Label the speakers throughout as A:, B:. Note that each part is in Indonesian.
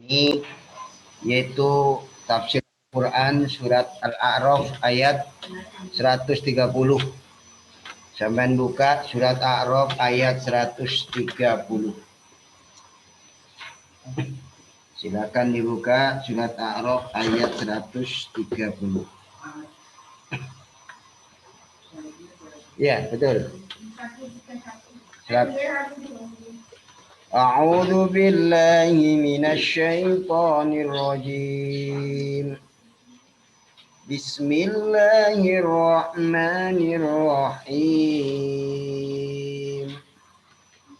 A: ini, yaitu tafsir Quran surat Al-A'raf ayat 130. Sampean buka surat A'raf ayat 130. Silakan dibuka surat A'raf ayat 130. Ya, betul. A'udzu billahi minasy syaithanir rajim. Bismillahirrahmanirrahim.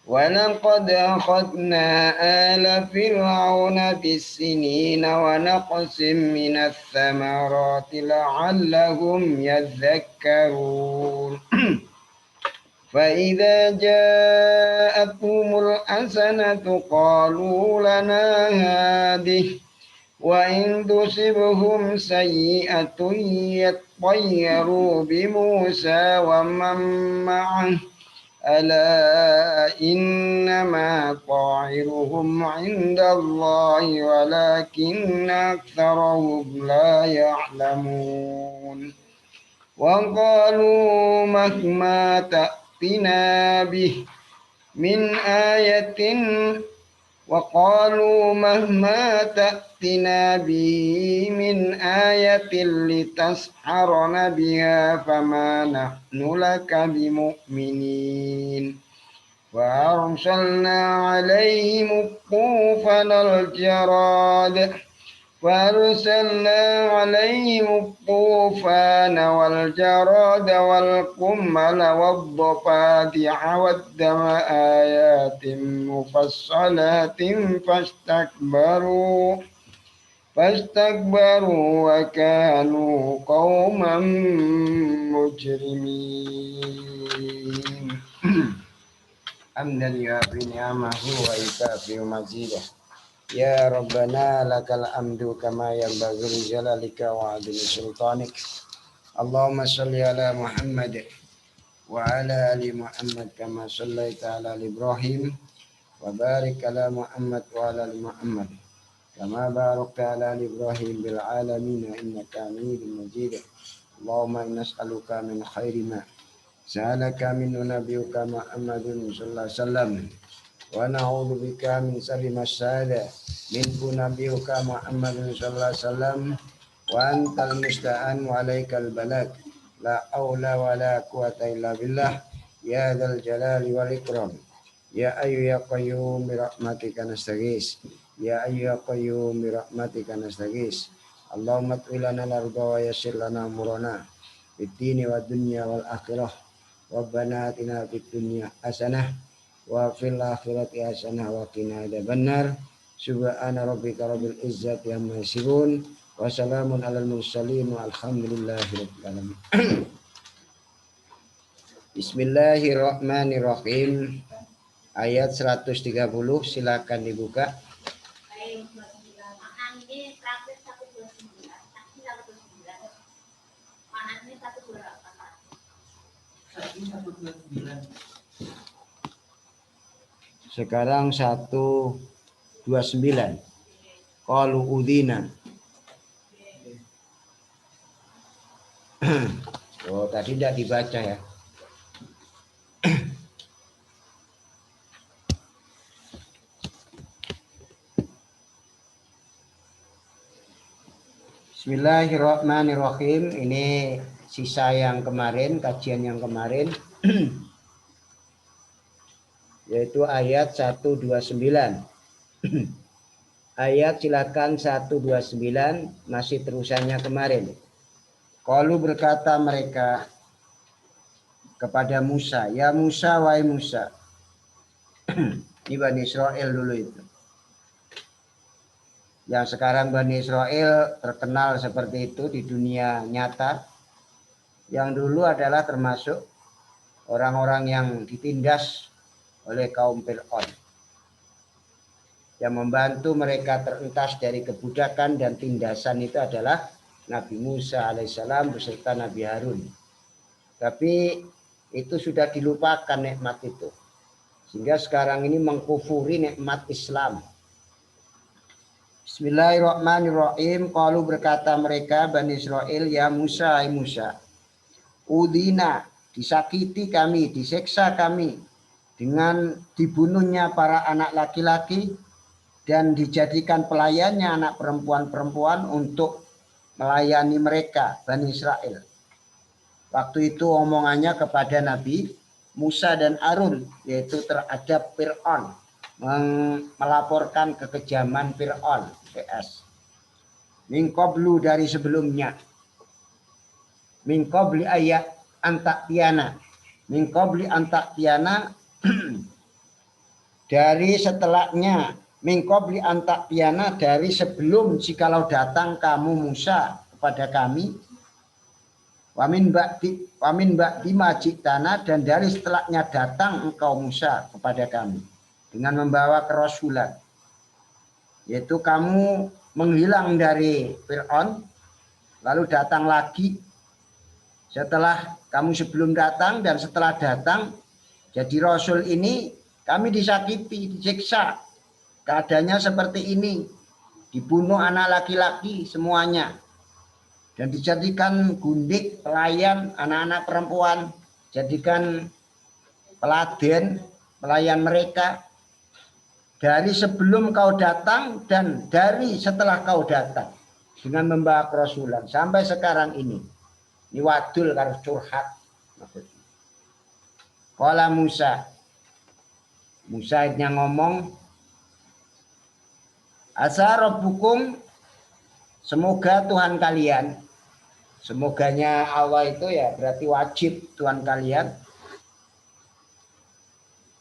A: ولقد أخذنا آل فرعون بالسنين ونقص من الثمرات لعلهم يذكرون فإذا جاءتهم الحسنة قالوا لنا هذه وإن تصبهم سيئة يطيروا بموسى ومن معه ألا إنما طائرهم عند الله ولكن أكثرهم لا يعلمون وقالوا مهما تأتنا به من آية وقالوا مهما تأتنا به من آية لتسحرنا بها فما نحن لك بمؤمنين فأرسلنا عليهم الطوفان والجراد والقمل والضفادع والدم آيات مفصلات فاستكبروا وكانوا قوما مجرمين حمدا يوافي نعمه ويكافئ مزيده يا ربنا لك الحمد كما ينبغي لجلالك وعظيم سلطانك اللهم صل على محمد وعلى آل محمد كما صليت على إبراهيم وبارك على محمد وعلى آل محمد كما باركت على إبراهيم بالعالمين إنك حميد مجيد اللهم إنا نسألك من خير ما سألك منه نبيك محمد صلى الله عليه وسلم ونعوذ بك من شر ما استعاذ منه نبيك محمد صلى الله عليه وسلم وأنت المستعان وعليك البلاغ لا حول ولا قوة إلا بالله يا ذا الجلال والإكرام يا أيها يا قيوم برحمتك نستغيث يا أيها القيوم برحمتك نستغيث اللهم اطوي لنا الأرض ويسر لنا أمورنا في الدين والدنيا والآخرة ربنا آتنا في الدنيا حسنة وفي الآخرة حسنة وقنا عذاب النار سبحان ربك رب العزة عما يصفون وسلام على المرسلين والحمد لله رب العالمين. Bismillahirrahmanirrahim. Ayat 130 silakan dibuka. Sekarang 129. Qalu udhina. Oh, tadi tidak dibaca ya. Bismillahirrahmanirrahim. Ini sisa yang kemarin, kajian yang kemarin. Yaitu ayat 129. Ayat silakan 129 masih terusannya kemarin. Qalu berkata mereka kepada Musa, ya Musa, wahai Musa. Ini Bani Israel dulu itu. Yang sekarang Bani Israel terkenal seperti itu di dunia nyata. Yang dulu adalah termasuk orang-orang yang ditindas oleh kaum Fir'aun. Yang membantu mereka terentas dari kebudakan dan tindasan itu adalah Nabi Musa alaihissalam beserta Nabi Harun. Tapi itu sudah dilupakan nikmat itu. Sehingga sekarang ini mengkufuri nikmat Islam. Bismillahirrahmanirrahim. Qalu berkata mereka Bani Israel, ya Musa, hai Musa. Udina, disakiti kami, diseksa kami dengan dibunuhnya para anak laki-laki dan dijadikan pelayannya anak perempuan-perempuan untuk melayani mereka, Bani Israel. Waktu itu omongannya kepada Nabi Musa dan Harun, yaitu terhadap Fir'aun, melaporkan kekejaman Fir'aun, PS. Min qablu, dari sebelumnya. Min qabli ayat antak tiana. Min qabli antak tiana dari setelahnya. Min qabli antak tiana, dari sebelum jikalau datang kamu Musa kepada kami. Wamin ba'di majitana, dan dari setelahnya datang engkau Musa kepada kami dengan membawa kerasulan, yaitu kamu menghilang dari Fir'aun lalu datang lagi setelah kamu sebelum datang dan setelah datang. Jadi Rasul ini kami disakiti, disiksa, keadaannya seperti ini, dibunuh anak laki-laki semuanya dan dijadikan gundik, pelayan, anak-anak perempuan, jadikan peladen, pelayan mereka dari sebelum kau datang dan dari setelah kau datang dengan membawa kerasulan sampai sekarang ini. Ini wadul harus curhat. Qala Musa, Musa yang ngomong, asa rabbukum, semoga Tuhan kalian, semoganya Allah itu ya berarti wajib Tuhan kalian.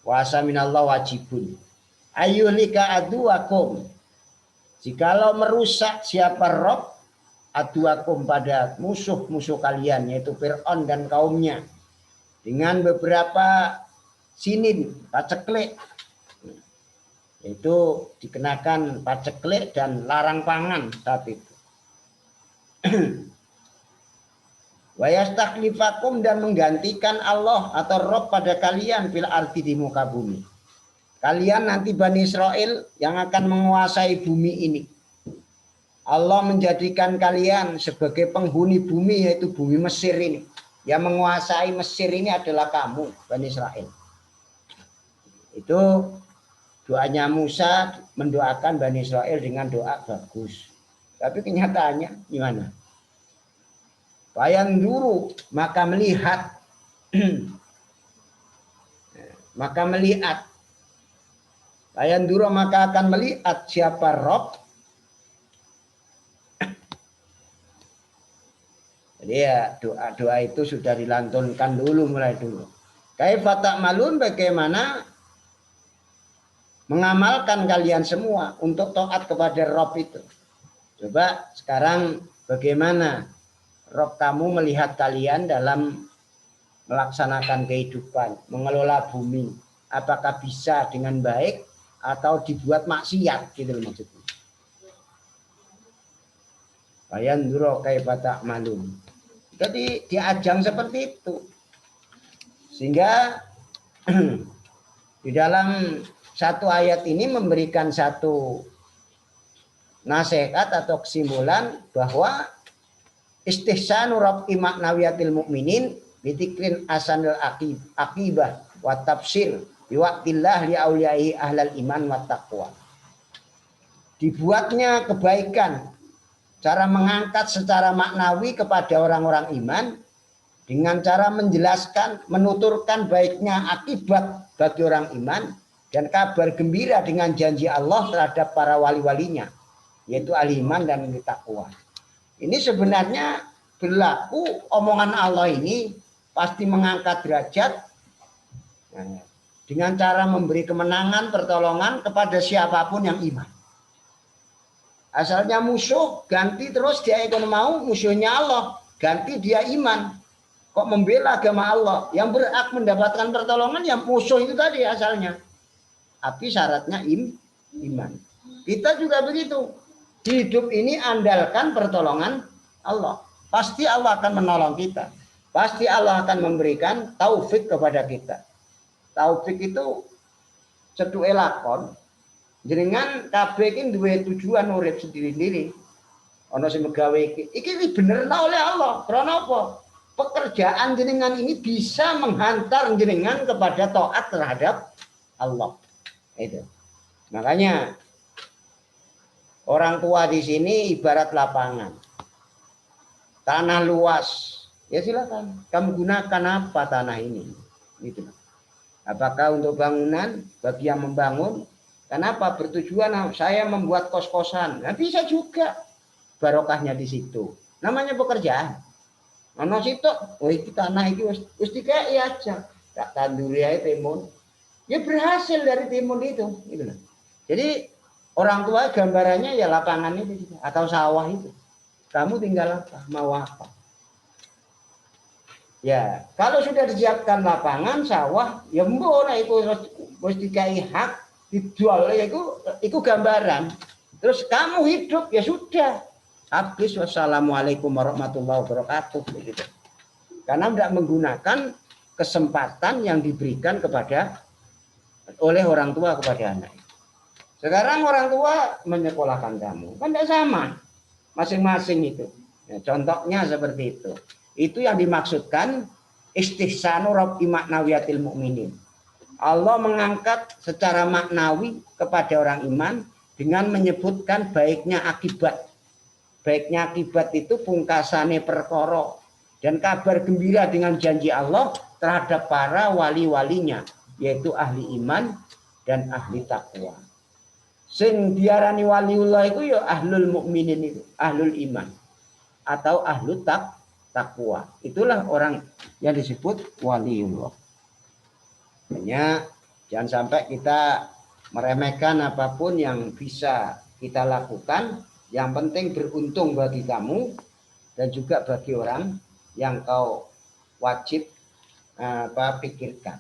A: Wasa minallah wajibun. Ayyuhlika aduwakum, jikalau merusak siapa Rob aduwakum, pada musuh-musuh kalian, yaitu Fir'aun dan kaumnya, dengan beberapa sinin, paceklik, itu dikenakan paceklik dan larang pangan saat itu. Wa yastakhlifakum, dan menggantikan Allah atau Rob pada kalian fil ardi, di muka bumi. Kalian nanti Bani Israel yang akan menguasai bumi ini. Allah menjadikan kalian sebagai penghuni bumi, yaitu bumi Mesir ini. Yang menguasai Mesir ini adalah kamu, Bani Israel. Itu doanya Musa, mendoakan Bani Israel dengan doa bagus. Tapi kenyataannya gimana? Bayan dulu, maka melihat. Maka melihat. Bayan dulu, maka akan melihat siapa Rob. Jadi ya doa-doa itu sudah dilantunkan dulu, mulai dulu. Kaifa ta'malun, bagaimana mengamalkan kalian semua untuk taat kepada Rob itu. Coba sekarang bagaimana Rob kamu melihat kalian dalam melaksanakan kehidupan, mengelola bumi. Apakah bisa dengan baik atau dibuat maksiat, gitu maksudnya. Bayan duro kaifa ta'malun. Jadi diajang seperti itu. Sehingga di dalam satu ayat ini memberikan satu nasihat atau kesimpulan bahwa istihsanu rab'i maknawiyatil mu'minin bitikrin asanil akibah wa tafsir biwaktillah li auliyai ahlal iman wa taqwa. Dibuatnya kebaikan, cara mengangkat secara maknawi kepada orang-orang iman dengan cara menjelaskan, menuturkan baiknya akibat bagi orang iman dan kabar gembira dengan janji Allah terhadap para wali-walinya, yaitu ahli iman dan takwa. Ini sebenarnya berlaku, omongan Allah ini pasti mengangkat derajat dengan cara memberi kemenangan, pertolongan kepada siapapun yang iman. Asalnya musuh, ganti terus dia ikut mau musuhnya Allah, ganti dia iman. Kok membela agama Allah? Yang berhak mendapatkan pertolongan yang musuh itu tadi asalnya. Tapi syaratnya iman. Kita juga begitu. Hidup ini andalkan pertolongan Allah. Pasti Allah akan menolong kita. Pasti Allah akan memberikan taufik kepada kita. Taufik itu cedu elakon, Jenengan kabeh iki duwe tujuan urip sendiri-sendiri. Ana sing megawe iki benerna oleh Allah. Karena apa? Pekerjaan jenengan ini bisa menghantar jenengan kepada taat terhadap Allah. Itu. Makanya orang tua di sini ibarat lapangan. Tanah luas. Ya silakan. Kamu gunakan apa tanah ini? Gitu. Apakah untuk bangunan bagi yang membangun? Kenapa? Bertujuan saya membuat kos-kosan. Nah, bisa juga. Barokahnya di situ. Namanya pekerjaan. Ana sitok, oh iki tanah iki wis dikei aja. Tak tanduri ae timun. Ya berhasil dari timun itu, gitu loh. Jadi orang tua gambarannya ya lapangan itu atau sawah itu. Kamu tinggal apa? Mau apa? Ya, kalau sudah disiapkan lapangan sawah, ya mbok nek iku wis dikei hak dijual ya itu gambaran. Terus kamu hidup ya sudah. Habis wassalamualaikum warahmatullahi wabarakatuh begitu. Karena tidak menggunakan kesempatan yang diberikan oleh orang tua kepada anak. Sekarang orang tua menyekolahkan kamu, kan tidak sama, masing-masing itu. Ya, contohnya seperti itu. Itu yang dimaksudkan istihsanu rabbi maknawiyatil mukminin. Allah mengangkat secara maknawi kepada orang iman dengan menyebutkan baiknya akibat. Baiknya akibat itu pungkasane perkara dan kabar gembira dengan janji Allah terhadap para wali-walinya, yaitu ahli iman dan ahli takwa. Sing diarani waliullah itu ya ahlul mukminin itu, ahlul iman atau ahlu takwa. Itulah orang yang disebut waliullah. Hanya jangan sampai kita meremehkan apapun yang bisa kita lakukan. Yang penting beruntung bagi kamu dan juga bagi orang yang kau wajib pikirkan.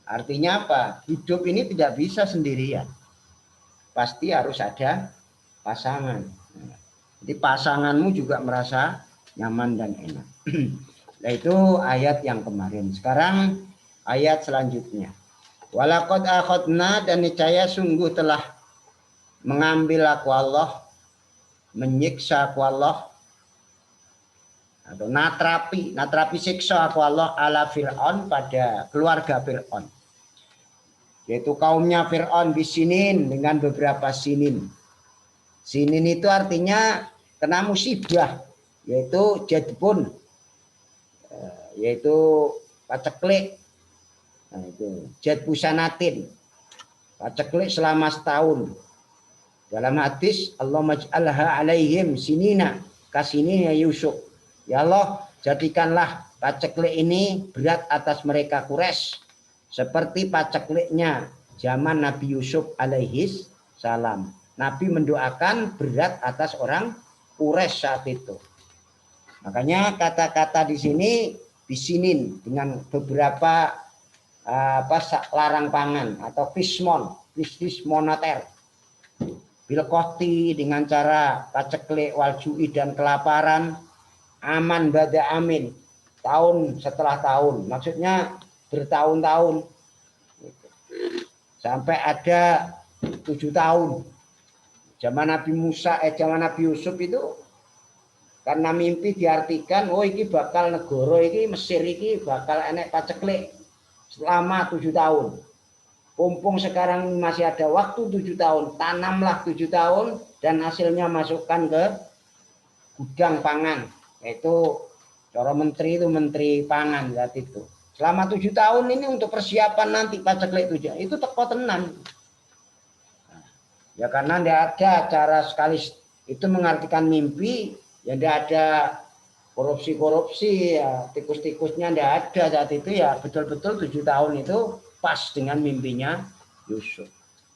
A: Artinya apa? Hidup ini tidak bisa sendirian. Pasti harus ada pasangan. Jadi pasanganmu juga merasa nyaman dan enak. Nah itu ayat yang kemarin. Sekarang ayat selanjutnya. Walaqad akhadna, dan niscaya sungguh telah mengambil aku Allah, menyiksa aku Allah, atau natrapi siksa aku Allah ala Fir'aun, pada keluarga Fir'aun, yaitu kaumnya Fir'aun bisinin, dengan beberapa sinin. Sinin itu artinya kena musibah, yaitu jadbun, yaitu paceklik. Nah, itu jadbusanatin, paceklik selama setahun. Dalam hadis Allah maj'alha alaihim sinina kasinina Yusuf. Ya Allah, jadikanlah paceklik ini berat atas mereka Quraisy seperti pacekliknya zaman Nabi Yusuf alaihis salam. Nabi mendoakan berat atas orang Quraisy saat itu. Makanya kata-kata di sini bisinin dengan beberapa larang pangan atau fismon, bisnis moneter. Bilkoti dengan cara paceklik waljui dan kelaparan, aman bada amin, tahun setelah tahun, maksudnya bertahun-tahun, sampai ada 7 tahun. Zaman Nabi Musa, zaman Nabi Yusuf itu karena mimpi diartikan, oh ini bakal negara ini Mesir ini bakal enek paceklik selama 7 tahun. Mumpung sekarang masih ada waktu 7 tahun, tanamlah 7 tahun dan hasilnya masukkan ke gudang pangan. Yaitu cara menteri itu menteri pangan saat itu. Selama 7 tahun ini untuk persiapan nanti paceklik 7. Itu teko tenan. Ya karena tidak ada cara sekali itu mengartikan mimpi, ya tidak ada korupsi-korupsi, ya tikus-tikusnya tidak ada saat itu, ya betul-betul 7 tahun itu pas dengan mimpinya Yusuf.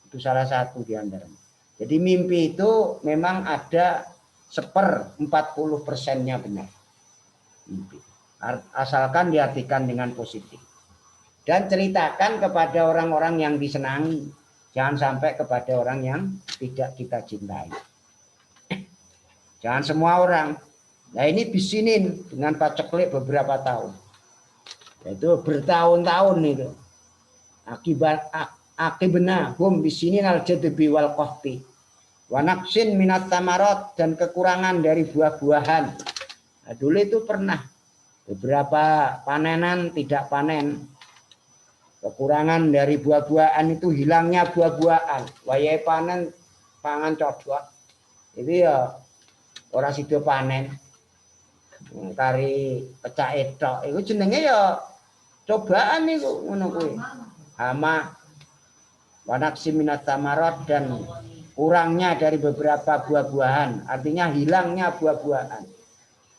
A: Itu salah satu di antaranya. Jadi mimpi itu memang ada 1/40%-nya benar. Mimpi. Asalkan diartikan dengan positif. Dan ceritakan kepada orang-orang yang disenangi. Jangan sampai kepada orang yang tidak kita cintai. Jangan semua orang. Nah ini bisinin dengan paceklik beberapa tahun. Itu bertahun-tahun itu. akibna hum bisinin al jadbi wal qahti wa naqsin minat tamarat, dan kekurangan dari buah-buahan. Nah, dulu itu pernah beberapa panenan tidak panen, kekurangan dari buah-buahan, itu hilangnya buah-buahan. Wayahe panen pangan codot itu ya ora sida panen, kari pecah etok iku jenenge ya cobaan niku ngono kuwi. Hama wanaksi minat tamarat, dan kurangnya dari beberapa buah-buahan, artinya hilangnya buah-buahan.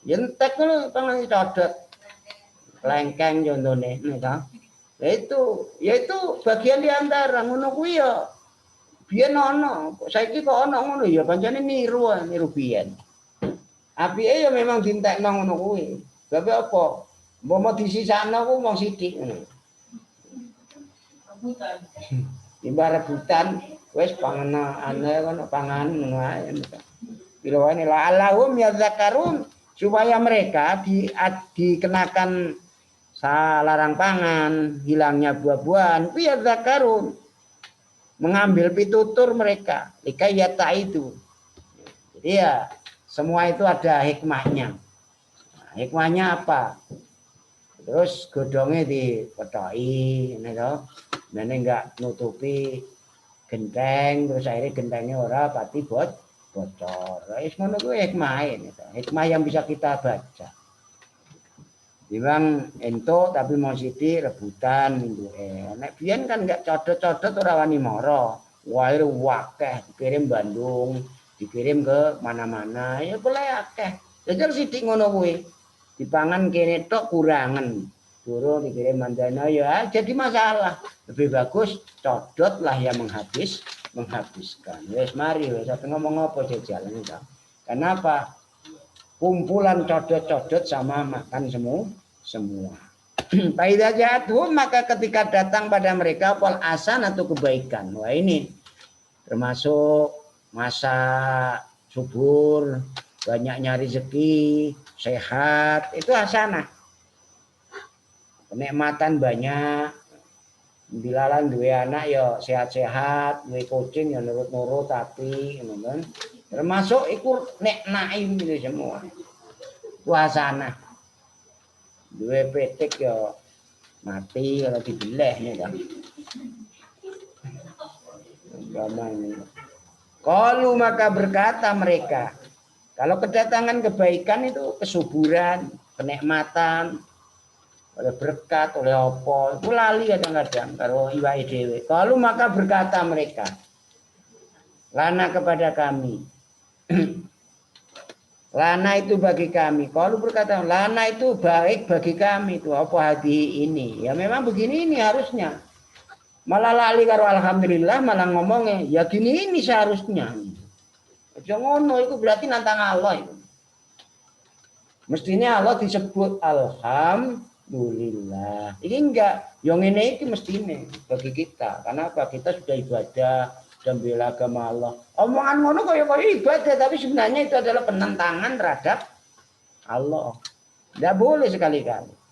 A: Yentek ngono pangan codot, lengkeng contone nika. Yaitu bagian di antara ngono kuwi ya. Biyen ana, saiki kok ana ngono ya pancene niru biyen. Apike ya memang dintekno ngono kuwi. Sebab apa? Umpama disisakno ku mung sithik ngono. Rebutan. Timbang rebutan wis panganane kono pangan ngono ae. Pilawane la Allahum yadzakarun, supaya mereka dikenakan salarang pangan, hilangnya buah-buahan, ku yadzakarun, mengambil pitutur mereka, likayata itu. Jadi ya semua itu ada hikmahnya. Nah, hikmahnya apa? Terus godongnya dipetoki, dan enggak nutupi genteng, terus akhirnya gentengnya ora pati bocor. Wis ngono kuwi hikmah, hikmah yang bisa kita baca. Bilang ento tapi mau siti rebutan minggu nek biyen kan enggak codot-codot ora wani moro. Wae wakeh dikirim Bandung, dikirim ke mana-mana ya boleh akeh. Jajal sithik ngono kuwi. Dipangan kene tok kurangan. Durung dikirim mandana ya jadi masalah. Lebih bagus codot lah yang menghabiskan. Wis mari wis ngomong apa jajal niku. Kenapa? Kumpulan codot-codot sama makan semua. Faida jatuh, maka ketika datang pada mereka pol asan atau kebaikan. Wah ini termasuk masa subur, banyaknya rezeki, sehat, itu hasanah. Kenikmatan banyak. Bilalan dua anak ya sehat-sehat, dua kucing ya nurut-nurut tapi termasuk ikut nek naim itu semua. Itu hasanah. Dua petik ya mati kalau dibeleh nih kan. Kalau maka berkata mereka, kalau kedatangan kebaikan itu kesuburan, kenikmatan, oleh berkat, oleh apa, itu lali kadang-kadang kalau iwai dewe. Kalau maka berkata mereka, lana kepada kami. Lana itu bagi kami. Kalau berkata lana itu baik bagi kami, itu apa hati ini? Ya memang begini ini harusnya. Malah lali karo alhamdulillah malah ngomongnya ya gini ini seharusnya. Jangan ngono itu berarti nantang Allah itu. Mestinya Allah disebut alhamdulillah. Ini enggak, yang ini itu mestinya bagi kita. Karena apa? Kita sudah ibadah dan bela agama Allah. Omongan ngono kaya ibadah, tapi sebenarnya itu adalah penentangan terhadap Allah. Tidak boleh sekali-kali.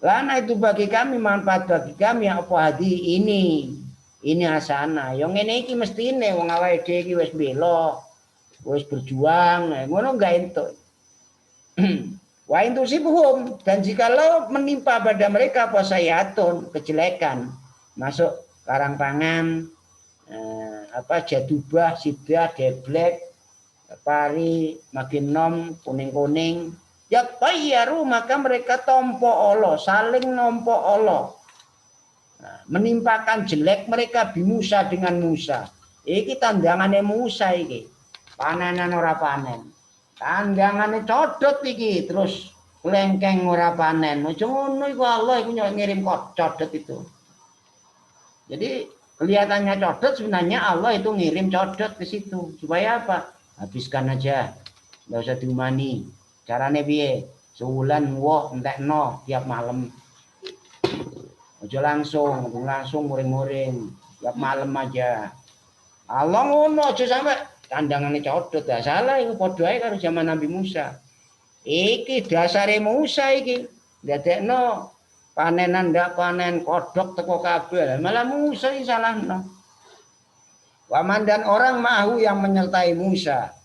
A: Lana itu bagi kami, manfaat bagi kami yang apa hadi ini. Ini hasanah. Yang ini iki mestine wong awake dhewe iki wis bela, wis berjuang, ngono enggak entuk. Wa intusibuhum, dan jikalau menimpa pada mereka apa sayatun, kejelekan, masuk karang pangan, jadubah, sidah, deblek, pari, makin nom, kuning-kuning, ya tayyaru, maka mereka tompo Allah, saling nompo Allah. Nah, menimpakan jelek mereka bi Musa dengan Musa. Iki tandangane Musa iki. Panenan ora panen. Tandangane codot iki terus lengkeng ora panen. Aja ngono iku Allah iku ngirim codot itu. Jadi kelihatannya codot, sebenarnya Allah itu ngirim codot ke situ. Supaya apa? Habiskan aja. Enggak usah diumani. Carane piye? Sebulan woh entekno tiap malam. Aja langsung muring-muring. Tiap malam aja. Allah ngono aja sampai kandangane codot. Lah salah iku padha ae karo zaman Nabi Musa. Iki dasare Musa iki. Ndadekno panenan ndak panen kodok teko kabeh. Malah Musa iki salahno. Waman dan orang mahu yang menyertai Musa.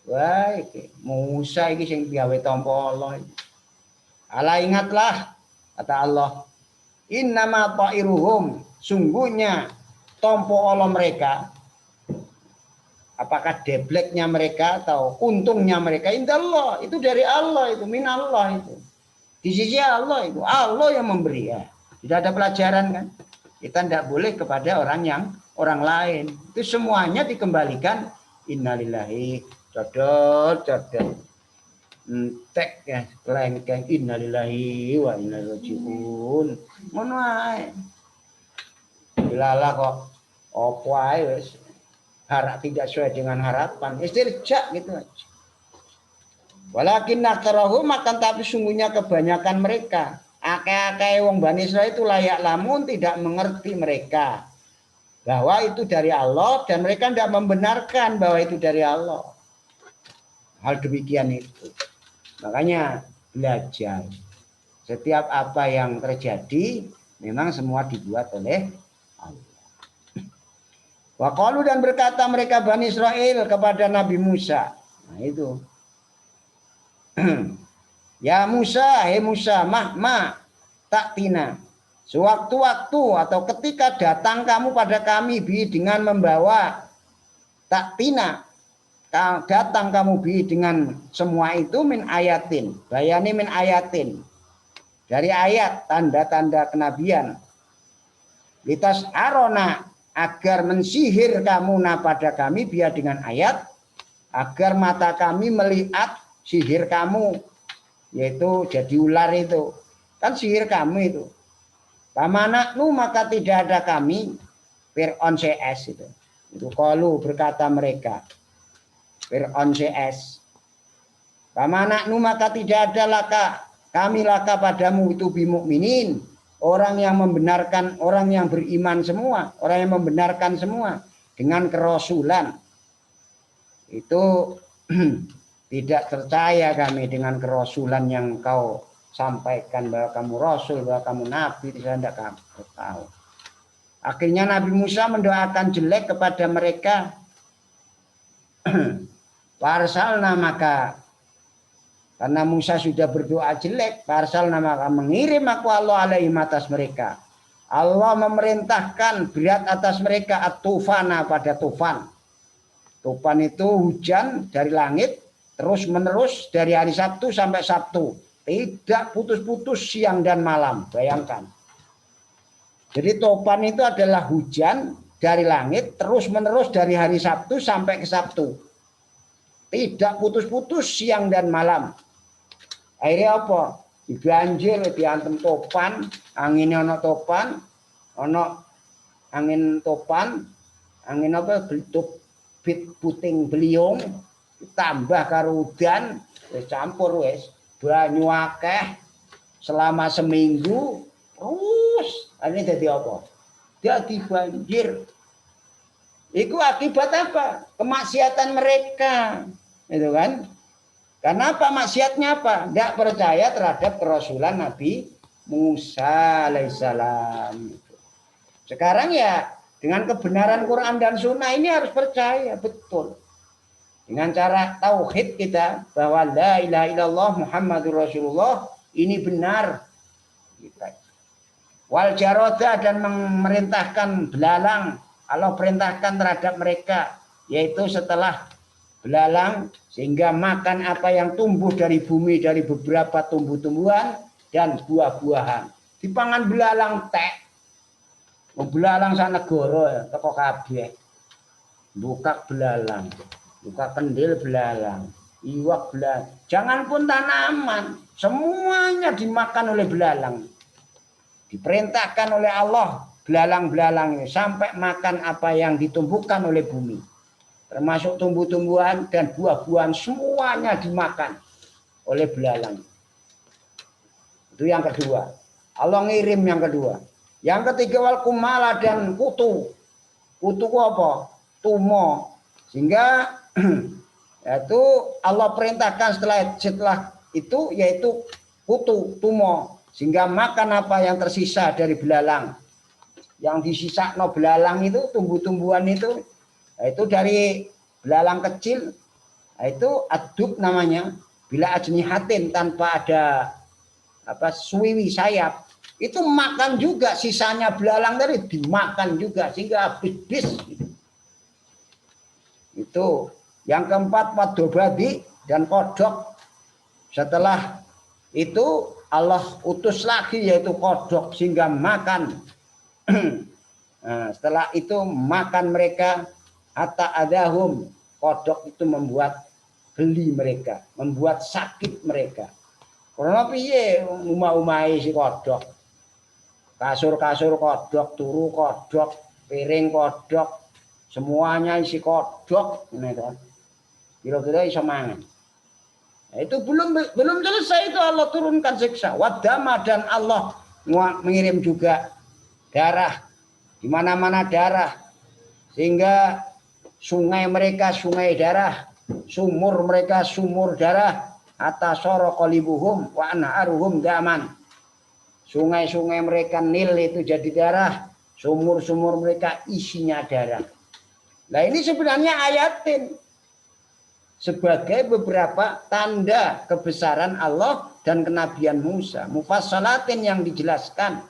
A: Wah, iki Musa iki sing gawe tampa Allah. Ala ingatlah kata Allah. Innama ta'iruhum, sungguhnya tompo Allah mereka, apakah debleknya mereka atau untungnya mereka, indallah, itu dari Allah, itu minallah, itu di sisi Allah, itu Allah yang memberi ya. Tidak ada pelajaran kan, kita tidak boleh kepada orang lain, itu semuanya dikembalikan innalillahi, codot entek ya kelengkeng innalillahi wa inna ilaihi rajiun ngono ae dilala kok opo ae wis harap tidak sesuai dengan harapan istirja gitu aja. Walakin naktarahum akan tapi sungguhnya kebanyakan mereka akeh-akeh wong Bani Israil itu layak lamun tidak mengerti mereka bahwa itu dari Allah dan mereka tidak membenarkan bahwa itu dari Allah. Hal demikian itu. Makanya belajar. Setiap apa yang terjadi memang semua dibuat oleh Allah. Wa qalu dan berkata mereka Bani Israil kepada Nabi Musa. Nah itu. Ya Musa, hei Musa, ma taktina. Sewaktu-waktu atau ketika datang kamu pada kami dengan membawa taktina. Datang kamu dengan semua itu min ayatin, bayani min ayatin, dari ayat tanda-tanda kenabian. Litas arona agar mensihir kamu pada kami biar dengan ayat agar mata kami melihat sihir kamu, yaitu jadi ular itu kan sihir kamu itu. Pamanaknu maka tidak ada kami Fir'aun CS itu qalu berkata mereka Fir'aun CS. Pamanaknu maka tidak ada laka kami laka padamu itu bimukminin, orang yang membenarkan, orang yang beriman semua, orang yang membenarkan semua dengan kerasulan. Itu tidak percaya kami dengan kerasulan yang kau sampaikan bahwa kamu rasul, bahwa kamu nabi, tidak kamu tahu. Akhirnya Nabi Musa mendoakan jelek kepada mereka. Parsalna maka karena Musa sudah berdoa jelek, parsalna maka mengirim aku Allah alaihim atas mereka. Allah memerintahkan berat atas mereka at-tufana pada tufan. Tufan itu hujan dari langit terus menerus dari hari Sabtu sampai Sabtu, tidak putus-putus siang dan malam. Bayangkan. Jadi tufan itu adalah hujan dari langit terus menerus dari hari Sabtu sampai ke Sabtu. Tidak putus-putus siang dan malam. Akhirnya apa? Dibanjir, diantem topan, anginnya ono topan, ono angin topan, angin apa? Bit puting beliung, ditambah karo udan, campur wis, banyu akeh selama seminggu, terus ini jadi apa? Jadi banjir. Itu akibat apa? Kemaksiatan mereka. Itu kan? Karena apa maksiatnya apa? Tidak percaya terhadap kerasulan Nabi Musa alaihissalam. Sekarang ya dengan kebenaran Quran dan Sunnah ini harus percaya betul. Dengan cara tauhid kita bahwa la ilaha illallah Muhammadur Rasulullah ini benar. Wal jaroda dan memerintahkan belalang. Allah perintahkan terhadap mereka yaitu setelah belalang sehingga makan apa yang tumbuh dari bumi dari beberapa tumbuh-tumbuhan dan buah-buahan. Dipangan belalang tek. Belalang sanegara ya teko kabeh. Buka belalang, buka kendil belalang, iwak belalang. Jangan pun tanaman, semuanya dimakan oleh belalang. Diperintahkan oleh Allah belalang-belalangnya sampai makan apa yang ditumbuhkan oleh bumi. Termasuk tumbuh-tumbuhan dan buah-buahan semuanya dimakan oleh belalang. Itu yang kedua. Allah ngirim yang kedua. Yang ketiga wal kumala dan kutu. Kutu apa? Tumo. Sehingga itu Allah perintahkan setelah itu yaitu kutu, tumo. sehingga makan apa yang tersisa dari belalang. Yang disisa no belalang itu tumbuh-tumbuhan itu dari belalang kecil, itu adub namanya. Bila ajnihatin, tanpa ada suwiwi sayap, itu makan juga, sisanya belalang tadi dimakan juga sehingga habis. Itu yang keempat, wadobadi dan kodok. Setelah itu Allah utus lagi yaitu kodok sehingga makan. Nah, setelah itu makan mereka, hatta adahum, kodok itu membuat geli mereka, membuat sakit mereka. Karena piye umai si kodok, kasur-kasur kodok, turu kodok, piring kodok, semuanya isi kodok, kira-kira iso mangan. Nah, itu belum selesai, itu Allah turunkan siksa, wadama, dan Allah mengirim juga darah, di mana-mana darah, sehingga sungai mereka sungai darah, sumur mereka sumur darah, atasoro qalibuhum wa anharuhum daman. Sungai-sungai mereka Nil itu jadi darah, sumur-sumur mereka isinya darah. Nah, ini sebenarnya ayatin sebagai beberapa tanda kebesaran Allah dan kenabian Musa, mufassalatin yang dijelaskan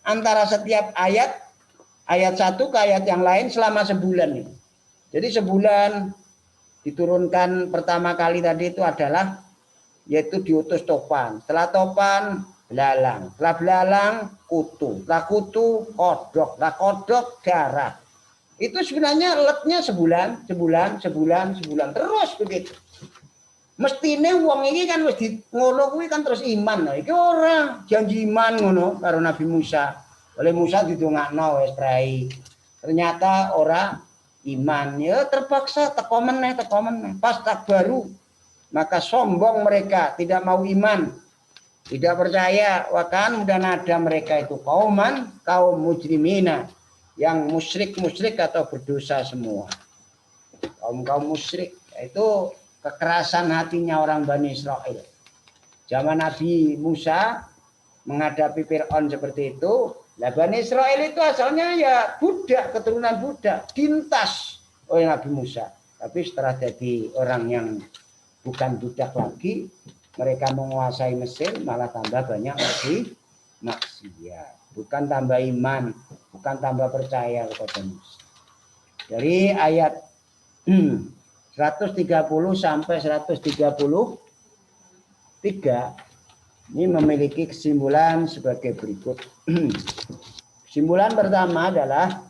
A: antara setiap ayat satu ke ayat yang lain selama sebulan. Jadi sebulan diturunkan pertama kali tadi itu adalah yaitu diutus topan. Setelah topan belalang, setelah belalang kutu, setelah kutu kodok, setelah kodok darah. Itu sebenarnya letnya sebulan terus begitu. Mestine wong iki kan wis ngono kuwi kan terus iman. Nah, iki ora janji iman ngono karo Nabi Musa. Oleh Musa didongakno wis prai. Ternyata ora iman, ya terpaksa teko meneh. Pas tak baru maka sombong mereka, tidak mau iman, tidak percaya. Wakan dan ada mereka itu kaum mujrimina, yang musyrik atau berdosa semua. Kaum musyrik itu kekerasan hatinya orang Bani Israel. Zaman Nabi Musa menghadapi Fir'aun seperti itu. Nah, Bani Israel itu asalnya ya budak, keturunan budak, dintas oleh Nabi Musa. Tapi setelah jadi orang yang bukan budak lagi, mereka menguasai Mesir, malah tambah banyak lagi maksiat. Bukan tambah iman, bukan tambah percaya kepada Musa. Dari ayat 130 sampai 133 ini memiliki kesimpulan sebagai berikut. Kesimpulan pertama adalah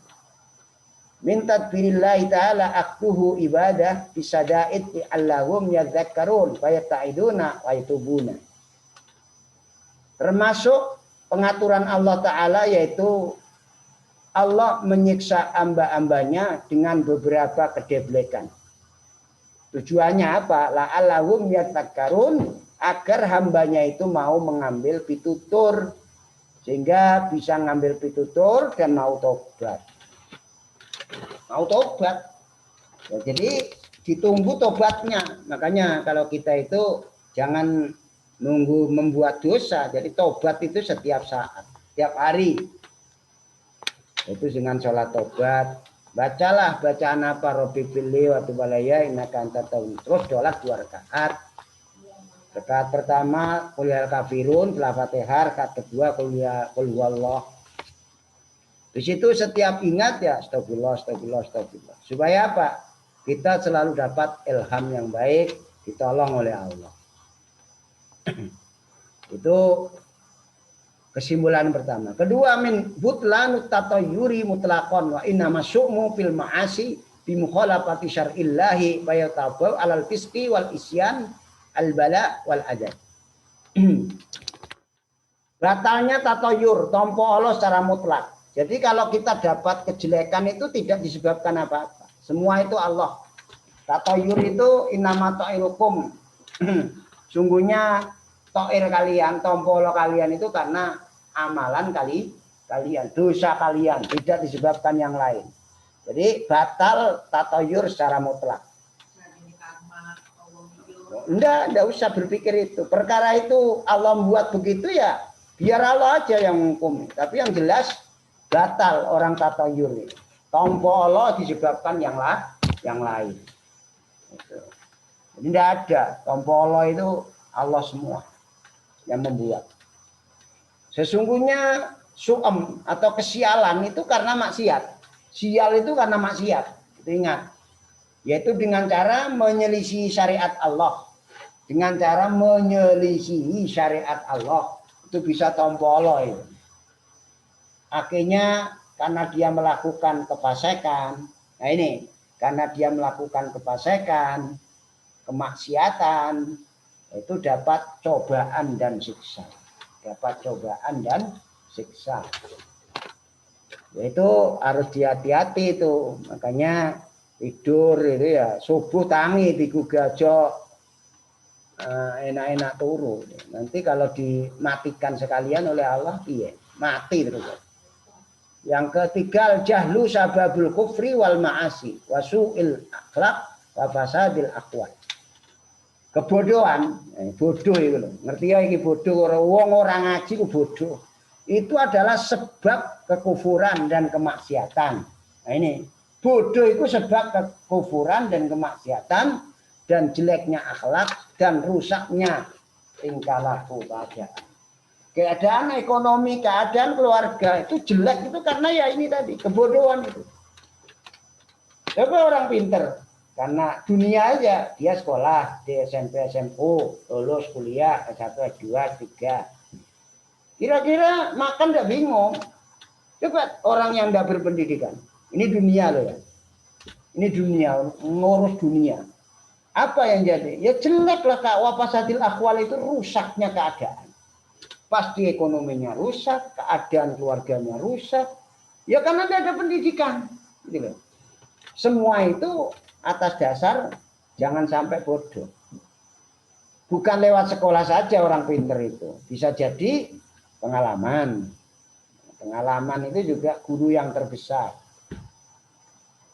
A: minta tadbirillahi ta'ala aktuhu ibadah bisada'id allahum yadzakkarun fayata'iduna wa yatubuna. Termasuk pengaturan Allah Ta'ala yaitu Allah menyiksa hamba-hambanya dengan beberapa kedeblekan. Tujuannya apa? La'allahum yadzakkarun, agar hambanya itu mau mengambil pitutur, sehingga bisa ngambil pitutur dan mau tobat. Ya, jadi ditunggu tobatnya. Makanya kalau kita itu jangan nunggu membuat dosa. Jadi tobat itu setiap saat, setiap hari. Itu dengan sholat tobat. Bacalah bacaan apa Robbi Fili wa Tubalaya innaka anta tawwab. Terus sholat 2 rakaat. Rakaat pertama qul ya kafirun, setelah Fatihah. Rakaat kedua qul huwallah. Di situ setiap ingat ya astagfirullah. Supaya apa? Kita selalu dapat ilham yang baik, ditolong oleh Allah. Itu kesimpulan pertama. Kedua, min butlanu tatayyuri mutlaqan wa inna masyu'mu fil ma'asi bi mukhalafati syar'illahi wa yatabu alal fisqi wal isyan al bala wal adab. Batalnya tatayyur, tompo Allah secara mutlak. Jadi kalau kita dapat kejelekan itu tidak disebabkan apa-apa. Semua itu Allah. Tatayyur itu innama ta'irukum. Sungguhnya ta'ir kalian, tompo Allah kalian itu karena amalan kalian, dosa kalian, tidak disebabkan yang lain. Jadi batal tatayyur secara mutlak.
B: enggak usah berpikir itu. Perkara itu Allah buat begitu ya, biar Allah aja yang menghukum. Tapi yang jelas batal orang tatayur. Tompo Allah disebabkan yang lain. Gitu. Jadi tidak ada. Tompo Allah itu Allah semua yang membuat. Sesungguhnya su'em atau kesialan itu karena maksiat. Sial itu karena maksiat. Itu ingat. Yaitu dengan cara menyelisihi syariat Allah. Dengan cara menyelisihi syariat Allah. Itu bisa tompo Allah itu. Akhirnya karena dia melakukan kefasikan. Nah ini. Karena dia melakukan kefasikan, kemaksiatan, itu dapat cobaan dan siksa. Dapat cobaan dan siksa. Itu harus hati-hati itu. Makanya tidur itu ya subuh tangi digugajok enak-enak turu. Nanti kalau dimatikan sekalian oleh Allah, iya mati terus. Yang ketiga jahlu sababul kufri wal ma'asi wasu'il akhlak wa fasadil aqwal. Kebodohan, bodoh itu loh. Ngerti ya ini bodoh, wong orang ngaji ku bodoh. Itu adalah sebab kekufuran dan kemaksiatan. Nah ini, bodoh itu sebab kekufuran dan kemaksiatan dan jeleknya akhlak dan rusaknya tingkah laku keadaan. Keadaan ekonomi, keadaan keluarga itu jelek itu karena ya ini tadi, kebodohan itu. Coba orang pinter, karena dunia aja, dia sekolah di SMP, SMU, lulus kuliah, S1, S2, S3. Kira-kira makan tidak bingung. Coba orang yang tidak berpendidikan. Ini dunia loh ya. Ini dunia, ngurus dunia. Apa yang jadi? Ya jelek lah Kak, wafasatil akhwal itu rusaknya keadaan. Pasti ekonominya rusak, keadaan keluarganya rusak. Ya karena tidak ada pendidikan. Gitu loh. Semua itu atas dasar jangan sampai bodoh. Bukan lewat sekolah saja orang pinter itu. Bisa jadi pengalaman. Pengalaman itu juga guru yang terbesar.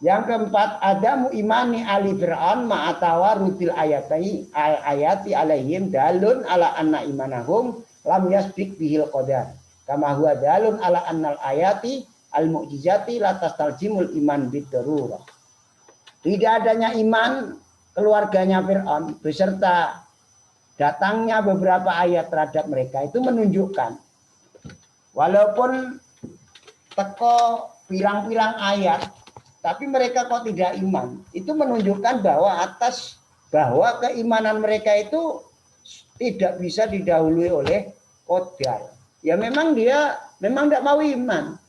B: Yang keempat, adamu imani ali fir'aun ma'atawa rutil ayati alaihim dalun ala anna imanahum lam yasbik bihil qadar. Kama huwa dalun ala annal ayati al-mu'jizati latas taljimul iman bid-darurah. Tidak adanya iman keluarganya Fir'aun beserta datangnya beberapa ayat terhadap mereka itu menunjukkan walaupun teko pirang-pirang ayat tapi mereka kok tidak iman. Itu menunjukkan bahwa keimanan mereka itu tidak bisa didahului oleh qadar. Ya memang dia tidak mau iman.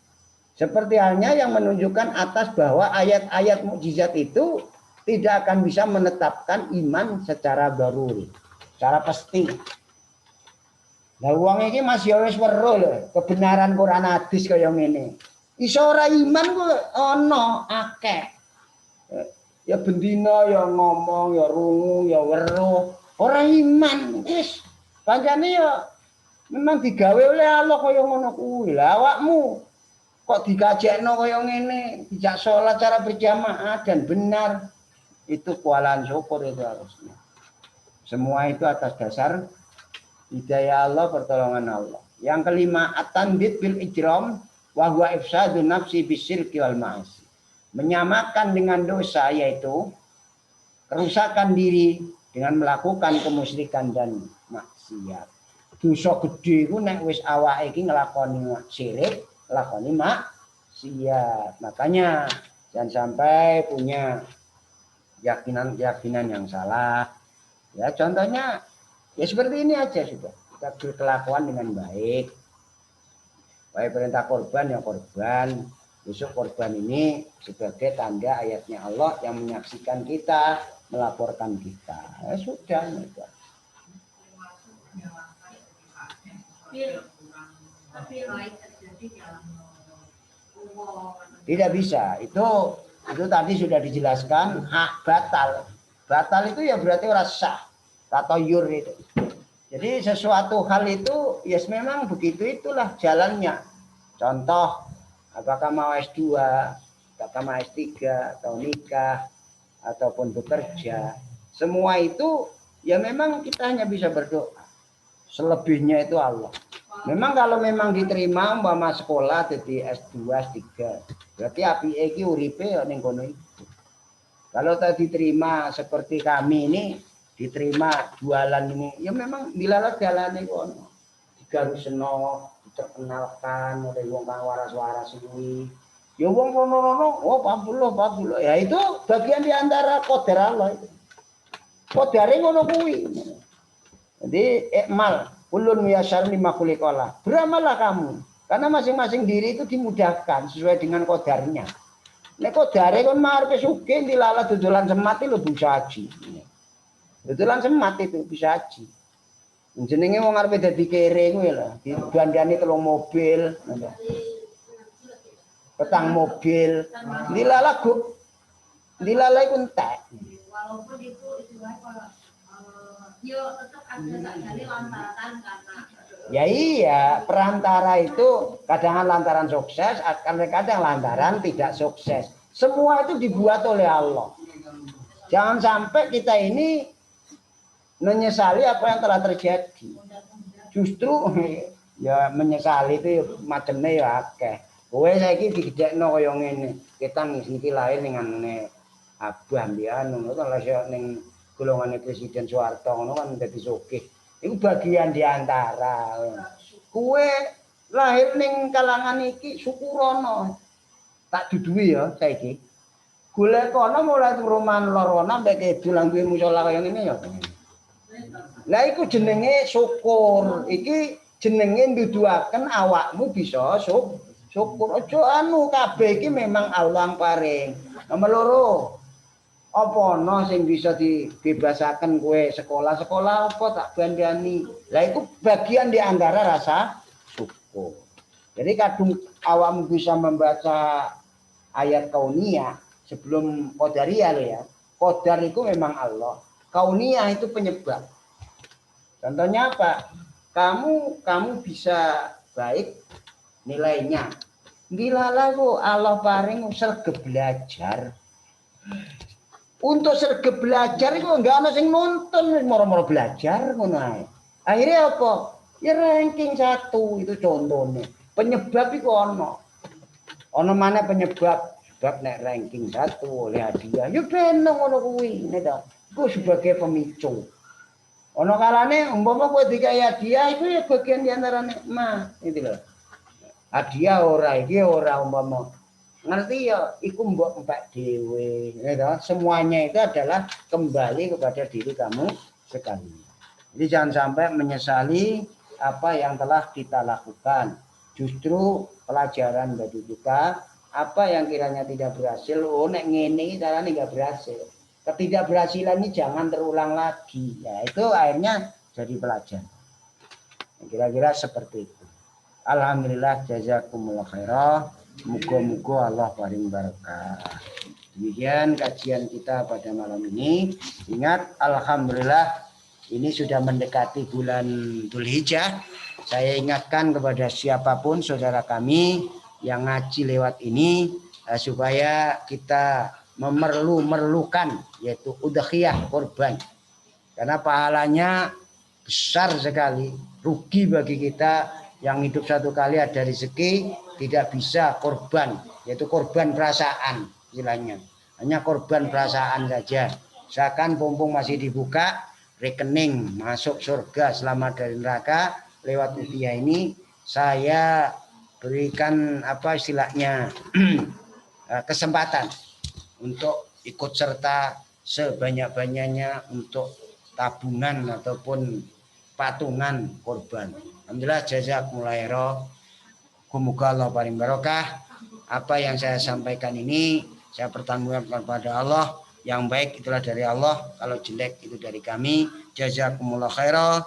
B: Seperti halnya yang menunjukkan atas bahwa ayat-ayat mukjizat itu tidak akan bisa menetapkan iman secara daruri, secara pasti. Nah wong iki masih wis weruh lho kebenaran Quran hadis kaya ngene. Iso ora iman ku ana akeh. Ya bendina ya ngomong ya rungu ya weruh, ora iman. Wis pancene ya memang digawe oleh Allah kaya ngono kuwi. Lah awakmu kok dikajekno kaya ngene, dijak salat cara berjamaah dan benar. Itu kualan syukur itu harusnya. Semua itu atas dasar hidayah Allah, pertolongan Allah. Yang kelima, at-tandid bil ijram wa huwa ifsadun nafsi bisyirki wal ma'asi. Menyamakan dengan dosa yaitu kerusakan diri dengan melakukan kemusyrikan dan maksiat. Dosa gede iku nek wis awake iki nglakoni syirik, nglakoni maksiat. Makanya jangan sampai punya keyakinan yang salah. Ya contohnya ya seperti ini aja sudah. Kita berkelakuan dengan baik. Baik perintah korban ya korban. Besok korban ini sebagai tanda ayatnya Allah yang menyaksikan kita, melaporkan kita. Ya sudah. Tidak bisa. Itu tadi sudah dijelaskan hak batal. Batal itu ya berarti ora sah atau yur itu. Jadi sesuatu hal itu yes memang begitu itulah jalannya. Contoh apakah mau S2, apakah mau S3 atau nikah ataupun bekerja, semua itu ya memang kita hanya bisa berdoa. Selebihnya itu Allah. Memang kalau memang diterima umpama sekolah jadi S2, S3, berarti api iki uripe ning kono itu. Kalau tadi diterima seperti kami ini, diterima jualan ini, ya memang dilalat jalan kono. Digarusno, diterkenalkan oleh wong kang waras-waras kuwi. Ya wong rono-rono, oh 40. Ya itu bagian di antara qadar Allah itu. Qadare ngono kuwi. Jadi ikmal ulun yasar lima kulikola. Beramallah kamu. Karena masing-masing diri itu dimudahkan sesuai dengan qadarnya. Nek qadare kon marepe sugih dilalah dodolan semat itu bisa haji. Dodolan semat itu bisa haji. Jenenge wong arepe dadi kere kuwi lho, digandani 3 mobil. Petang mobil. Dilalah iku entek.
C: Walaupun itu istilahnya kalau yo tetap ada dari lantaran karena
B: ya iya, perantara itu kadang lantaran sukses, kadang lantaran tidak sukses. Semua itu dibuat oleh Allah. Jangan sampai kita ini menyesali apa yang telah terjadi. Justru ya menyesali itu macamnya ya akeh. Kowe saiki digedhekno kaya ngene, kita niki lahir ning ngene abah mbiyen ngono kan lha ning golongane Presiden Soeharto ngono kan dadi sugih. Iku bagian di antara. Kowe lahir ning kalangan iki syukurono. Tak duduhi ya saiki. Golek kono mulai turuman lorona mbek kidul lan kuwi musala kaya ngene ya. Lah iku jenenge syukur. Iki jenenge nduduhaken awakmu bisa syukur. Aja anu kabeh iki memang Allah yang paring. Nomor loro, apa ana sing bisa dibebasaken kowe sekolah apa tak bandani. Lah iku bagian di antara rasa syukur. Jadi kadung awakmu bisa membaca ayat kauniyah sebelum qadariyah ya. Qadar itu memang Allah. Kauniyah itu penyebab. Contohnya apa? Kamu bisa baik nilainya. Dilalah kok Allah paring sregep belajar. Untuk sregep belajar itu enggak ana sing nonton moro-moro belajar ngono ae. Akhirnya apa? Ya ranking 1 itu contohnya. Penyebab itu ana. Ana mana penyebab? Sebab nek ranking 1 oleh hadiah. Ya ben ngono kuwi, nek to. Iku sebagai pemicu. Ana kalane umpama kowe dikai hadiah itu ya bagian di antara nikmat, itu lho. Hadiah ora iki ora umpama ngerti ya iku mbok empek dhewe ya semuanya itu adalah kembali kepada diri kamu sekali. Jadi jangan sampai menyesali apa yang telah kita lakukan. Justru pelajaran bagi kita apa yang kiranya tidak berhasil, oh nek ngene carane enggak berhasil. Ketidakberhasilan ini jangan terulang lagi. Ya itu akhirnya jadi pelajaran. Kira-kira seperti itu. Alhamdulillah jazakumullah khairah. Muga-muga Allah paring barokah. Demikian kajian kita pada malam ini. Ingat alhamdulillah ini sudah mendekati bulan Dzulhijjah. Saya ingatkan kepada siapapun saudara kami yang ngaji lewat ini supaya kita memerlukan yaitu udhiyah korban. Karena pahalanya besar sekali. Rugi bagi kita yang hidup satu kali ada rezeki tidak bisa korban, yaitu korban perasaan istilahnya. Hanya korban perasaan saja. Seakan pompong masih dibuka, rekening masuk surga selamat dari neraka lewat udhiyah ini. Saya berikan apa istilahnya kesempatan untuk ikut serta sebanyak-banyaknya untuk tabungan ataupun patungan korban. Alhamdulillah jazakumullah khairan. Semoga Allah paling barokah. Apa yang saya sampaikan ini saya pertanggungjawabkan kepada Allah. Yang baik itulah dari Allah, kalau jelek itu dari kami. Jazakumullah khairan.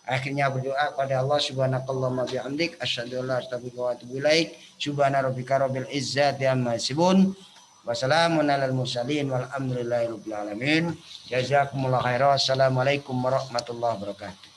B: Akhirnya berdoa kepada Allah subhanakallahumma bihamdik asyhadu an la ilaha illa anta astaghfiruka wa atubu ilaik. Subhana rabbika rabbil izzati amma yasifun. Wassalamun alal mursalin walhamdulillahi rabbil alamin. Jazakumullah khairan. Assalamualaikum warahmatullahi wabarakatuh.